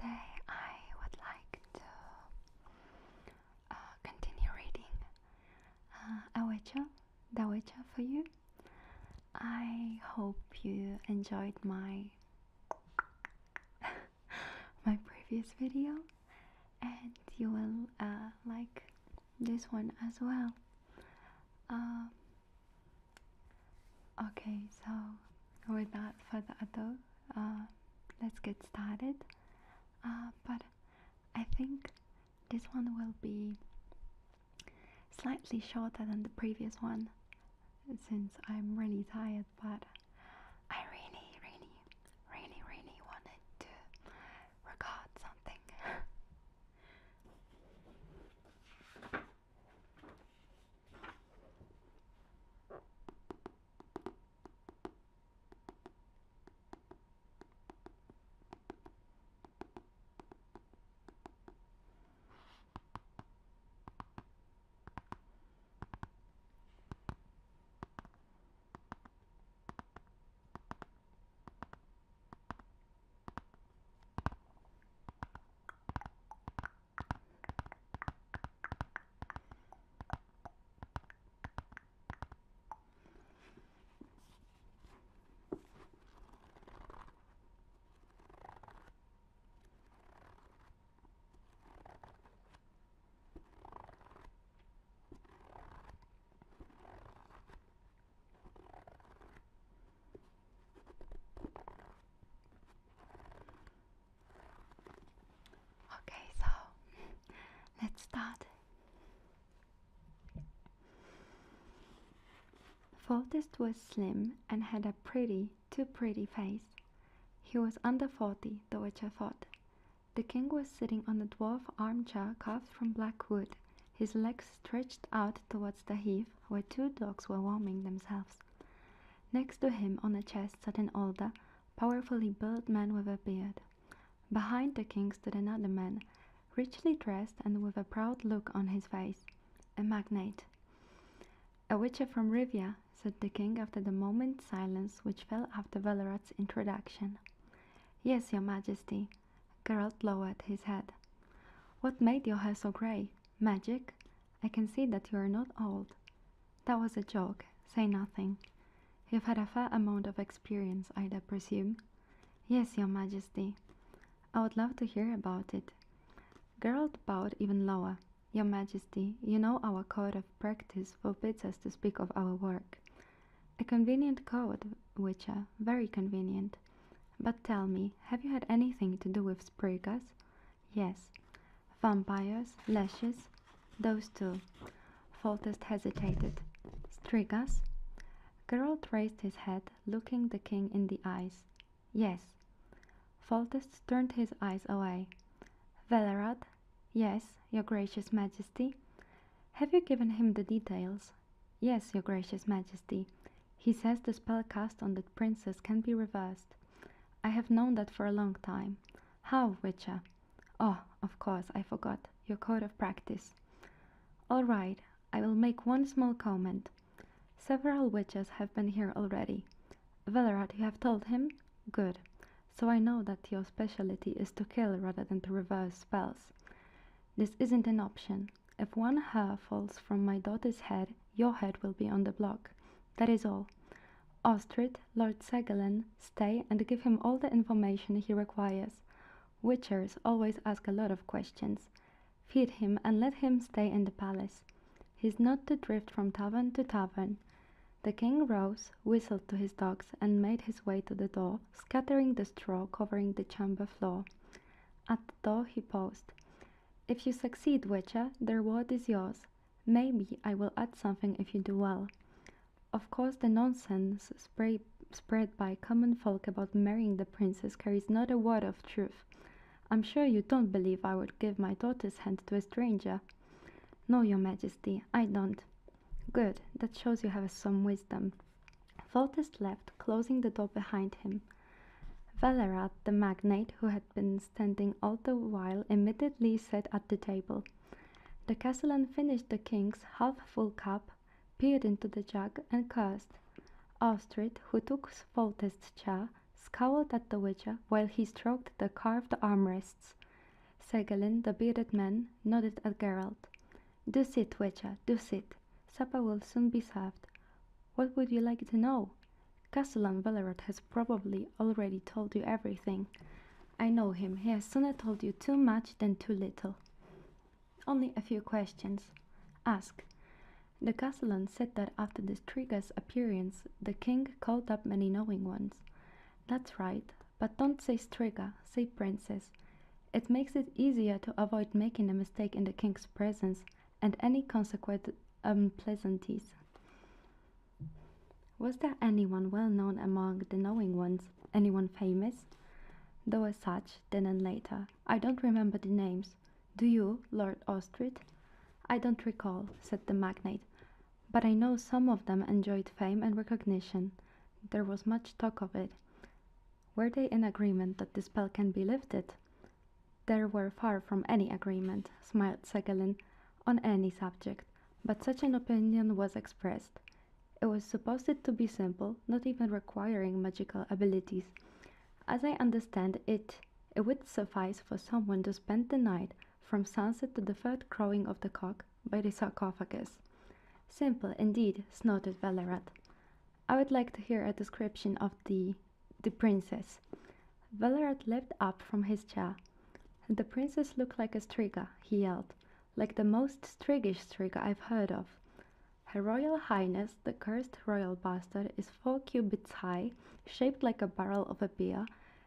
Today I would like to continue reading ᵃᵃे़ᵗ for you. I hope you enjoyed my previous video and you will like this one as well. Okay, so without further ado, let's get started. But I think this one will be slightly shorter than the previous one since I'm really tired, but I really wanted to record something. Okay, so let's start. Foltest was slim and had a too pretty face. He was under 40, the witcher thought. The king was sitting on a dwarf armchair carved from black wood, his legs stretched out towards the hearth where 2 dogs were warming themselves. Next to him on a chest sat an older, powerfully built man with a beard. Behind the king stood another man, richly dressed and with a proud look on his face, a magnate. "A witcher from Rivia," said the king after the moment's silence which fell after Velerad's introduction. "Yes, your majesty." Geralt lowered his head. "What made your hair so grey? Magic? I can see that you are not old." "That was a joke. Say nothing. You've had a fair amount of experience, I presume." "Yes, your majesty." "I would love to hear about it." Geralt bowed even lower. "Your majesty, you know our code of practice forbids us to speak of our work." "A convenient code, witcher, very convenient. But tell me, have you had anything to do with Sprigas?" "Yes." "Vampires, leshes?" "Those two." Foltest hesitated. "Strigas?" Geralt raised his head, looking the king in the eyes. "Yes." Foltest turned his eyes away. "Velerad?" "Yes, your gracious majesty." "Have you given him the details?" "Yes, your gracious majesty. He says the spell cast on that princess can be reversed." "I have known that for a long time." "How, witcher?" "Oh, of course, I forgot. Your code of practice." "All right, I will make one small comment. Several witches have been here already. Velerad, you have told him? Good. So I know that your specialty is to kill rather than to reverse spells. This isn't an option. If one hair falls from my daughter's head, your head will be on the block. That is all. Ostrid, Lord Segelen, stay and give him all the information he requires. Witchers always ask a lot of questions. Feed him and let him stay in the palace. He's not to drift from tavern to tavern." The king rose, whistled to his dogs, and made his way to the door, scattering the straw covering the chamber floor. At the door he paused. "If you succeed, witcher, the reward is yours. Maybe I will add something if you do well. Of course the nonsense spread by common folk about marrying the princess carries not a word of truth. I'm sure you don't believe I would give my daughter's hand to a stranger." "No, your majesty, I don't." "Good, that shows you have some wisdom." Foltest left, closing the door behind him. Velerad, the magnate, who had been standing all the while, immediately sat at the table. The castellan finished the king's half-full cup, peered into the jug, and cursed. Ostrid, who took Foltest's chair, scowled at the Witcher while he stroked the carved armrests. Ségolène, the bearded man, nodded at Geralt. "Do sit, Witcher, do sit. Supper will soon be served. What would you like to know? Castellan Vallerot has probably already told you everything. I know him. He has sooner told you too much than too little." "Only a few questions. Ask." The Castellan said that after the Striga's appearance, the king called up many knowing ones. "That's right, but don't say Striga, say princess. It makes it easier to avoid making a mistake in the king's presence and any consequent unpleasantries." "Was there anyone well known among the knowing ones? Anyone famous?" "There was such, then and later. I don't remember the names. Do you, Lord Ostrich?" "I don't recall," said the magnate, "but I know some of them enjoyed fame and recognition. There was much talk of it." "Were they in agreement that the spell can be lifted?" "They were far from any agreement," smiled Ségolène, "on any subject, but such an opinion was expressed. It was supposed to be simple, not even requiring magical abilities. As I understand it, it would suffice for someone to spend the night, from sunset to the third crowing of the cock, by the sarcophagus." "Simple, indeed," snorted Vallerot. "I would like to hear a description of the princess." Vallerot leapt up from his chair. "The princess looked like a striga," he yelled, "like the most striggish striga I've heard of. Her Royal Highness, the cursed royal bastard, is 4 cubits high, shaped like a barrel of a beer,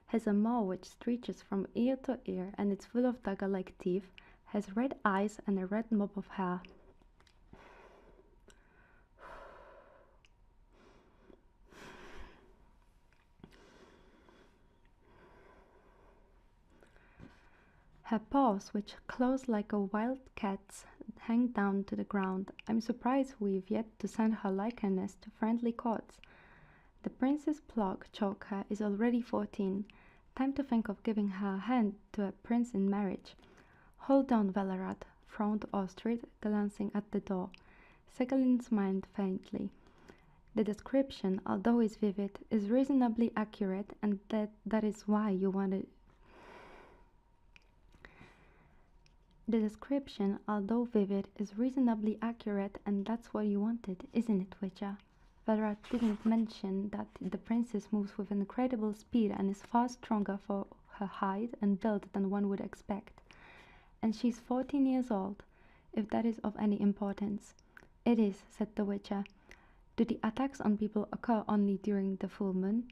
has a maw which stretches from ear to ear and is full of dagger-like teeth, has red eyes and a red mop of hair." "Her paws, which close like a wild cat's, hang down to the ground. I'm surprised we've yet to send her likeness to friendly courts. The Princess Choker is already 14. Time to think of giving her hand to a prince in marriage." "Hold on, Vallerot," frowned Ostrich, glancing at the door. Ségolène smiled faintly. "The description, although is vivid, is reasonably accurate, and that is why you wanted The description, although vivid, is reasonably accurate, and that's what you wanted, isn't it, Witcher?" Vallerot didn't mention that the princess moves with incredible speed and is far stronger for her height and build than one would expect. "And she's 14 years old, if that is of any importance." "It is," said the Witcher. "Do the attacks on people occur only during the full moon?"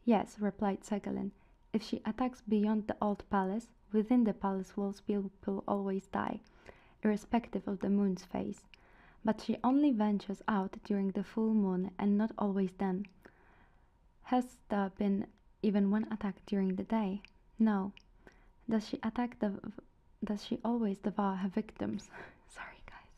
"Yes," replied Ségolène. "If she attacks beyond the old palace, within the palace walls people always die, irrespective of the moon's phase. But she only ventures out during the full moon, and not always then." "Has there been even one attack during the day?" "No." Does she always devour her victims?" Sorry, guys.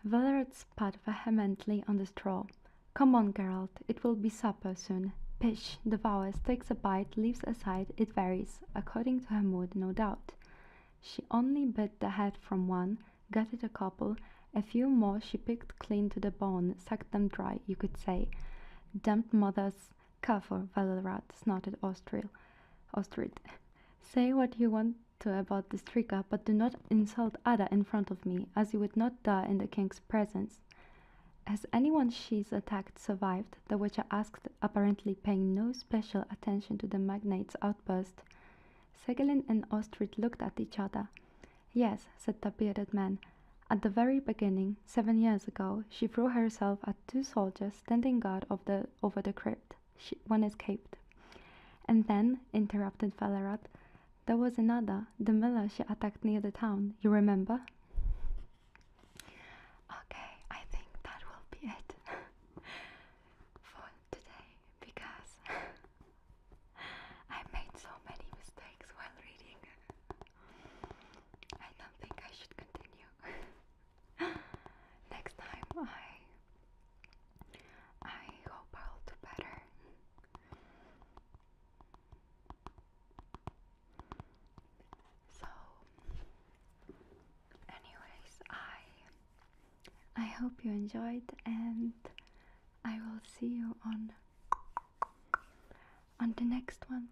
Vallerot spat vehemently on the straw. "Come on, Geralt, it will be supper soon. Pish, devours, takes a bite, leaves aside, it varies, according to her mood, no doubt. She only bit the head from one, gutted a couple, a few more she picked clean to the bone, sucked them dry, you could say. Damned mother's Kafur, Vallerot," snorted Ostrich. "Say what you want to about the striga, but do not insult Ada in front of me, as you would not dare in the king's presence." "Has anyone she's attacked survived?" the Witcher asked, apparently paying no special attention to the magnate's outburst. Ségolène and Ostrich looked at each other. "Yes," said the bearded man. "At the very beginning, 7 years ago, she threw herself at 2 soldiers standing guard over the crypt. One escaped." "And then," interrupted Vallerot, "there was another, the miller she attacked near the town. You remember?" Okay, I think that will be it for today, because I made so many mistakes while reading. I don't think I should continue. Next time I hope I'll do better. So anyways, I hope you enjoyed, and I will see you on on the next one.